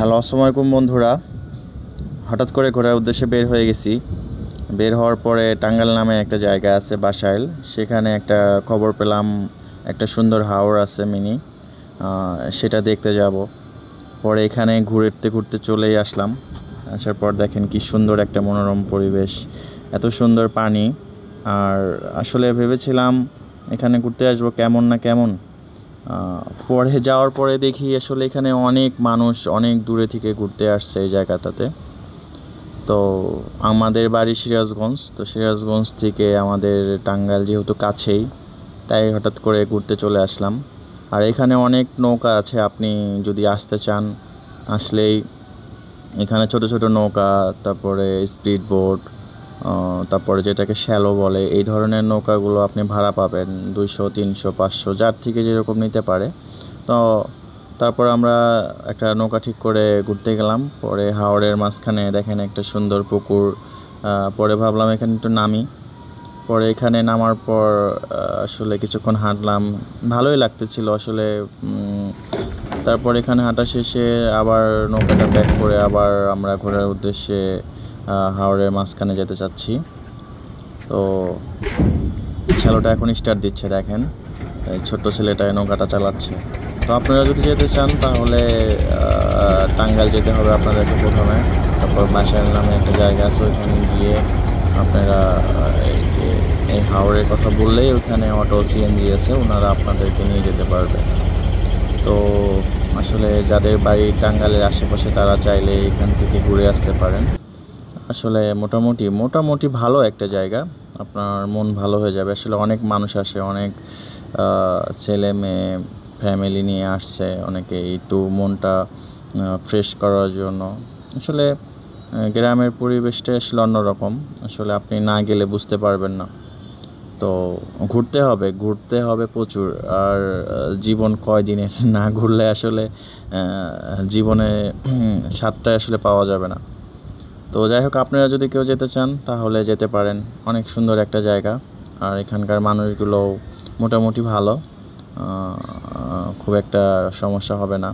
Hello, আসসালামু আলাইকুম বন্ধুরা। হঠাৎ করে ঘোরার উদ্দেশ্যে বের হয়ে গেছি। বের হওয়ার পরে টাঙ্গাইল নামে একটা জায়গা আছে বাসাইল, সেখানে একটা খবর পেলাম একটা সুন্দর হাওর আছে মিনি, সেটা দেখতে যাব। পরে এখানে ঘুরতে ঘুরতে চলেই আসলাম। আসার পর দেখেন কি সুন্দর একটা মনোরম পরিবেশ, এত সুন্দর পানি। আর আসলে ভেবেছিলাম এখানে ঘুরতে আসবো, কেমন না কেমন। পরে যাওয়ার পরে দেখি আসলে এখানে অনেক মানুষ অনেক দূরে থেকে ঘুরতে আসছে এই জায়গাটাতে। তো আমাদের বাড়ি সিরাজগঞ্জ, তো সিরাজগঞ্জ থেকে আমাদের টাঙ্গাইল যেহেতু কাছেই, তাই হঠাৎ করে ঘুরতে চলে আসলাম। আর এখানে অনেক নৌকা আছে, আপনি যদি আসতে চান আসলেই এখানে ছোট ছোট নৌকা, তারপরে স্পিড বোট, তারপরে যেটাকে শ্যালো বলে, এই ধরনের নৌকাগুলো আপনি ভাড়া পাবেন 200, 300, 500, যার থেকে যেরকম নিতে পারে। তো তারপর আমরা একটা নৌকা ঠিক করে ঘুরতে গেলাম। পরে হাওরের মাঝখানে দেখেন একটা সুন্দর পুকুর। পরে ভাবলাম এখানে একটু নামি। পরে এখানে নামার পর আসলে কিছুক্ষণ হাঁটলাম, ভালোই লাগতেছিল আসলে। তারপর এখানে হাঁটা শেষে আবার নৌকাটা ব্যাক করে আবার আমরা ঘোরার উদ্দেশ্যে হাওরের মাঝখানে যেতে চাচ্ছি। তো শ্যালোটা এখন স্টার্ট দিচ্ছে, দেখেন এই ছোট্ট ছেলেটা নৌকাটা চালাচ্ছে। তো আপনারা যদি যেতে চান তাহলে টাঙ্গাইল যেতে হবে আপনাদেরকে প্রথমে। তারপর বাসাইল নামে একটা জায়গা আছে, ওইখানে গিয়ে আপনারা এই হাওরের কথা বললেই ওইখানে অটো সিএনজি আছে, ওনারা আপনাদেরকে নিয়ে যেতে পারবে। তো আসলে যাদের বাড়ি টাঙ্গাইলের আশেপাশে তারা চাইলে এখান থেকে ঘুরে আসতে পারেন। আসলে মোটামুটি মোটামুটি ভালো একটা জায়গা, আপনার মন ভালো হয়ে যাবে। আসলে অনেক মানুষ আসে, অনেক ছেলে মেয়ে ফ্যামিলি নিয়ে আসছে অনেকে একটু মনটা ফ্রেশ করার জন্য। আসলে গ্রামের পরিবেশটা আসলে অন্যরকম, আসলে আপনি না গেলে বুঝতে পারবেন না। তো ঘুরতে হবে প্রচুর। আর জীবন কয়দিনের, না ঘুরলে আসলে জীবনে স্বাদটা আসলে পাওয়া যাবে না। তো যাই হোক, আপনারা যদি কেউ যেতে চান তাহলে যেতে পারেন, অনেক সুন্দর একটা জায়গা। আর এখানকার মানুষগুলোও মোটামুটি ভালো, খুব একটা সমস্যা হবে না।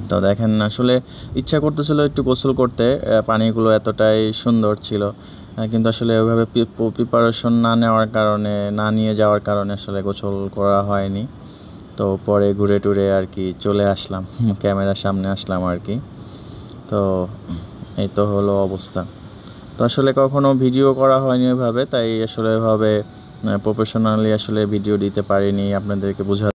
তো দেখেন আসলে ইচ্ছা করতেছিল একটু গোসল করতে, পানিগুলো এতটাই সুন্দর ছিল, কিন্তু আসলে ওইভাবে প্রিপারেশন না নেওয়ার কারণে, না নিয়ে যাওয়ার কারণে আসলে গোসল করা হয়নি। তো পরে ঘুরে টুরে আর কি চলে আসলাম, ক্যামেরার সামনে আসলাম আর কি। তো এই তো হলো অবস্থা। তো আসলে কখনো ভিডিও করা হয়নি ওইভাবে, তাই আসলে ওইভাবে প্রফেশনালি আসলে ভিডিও দিতে পারিনি আপনাদেরকে বোঝা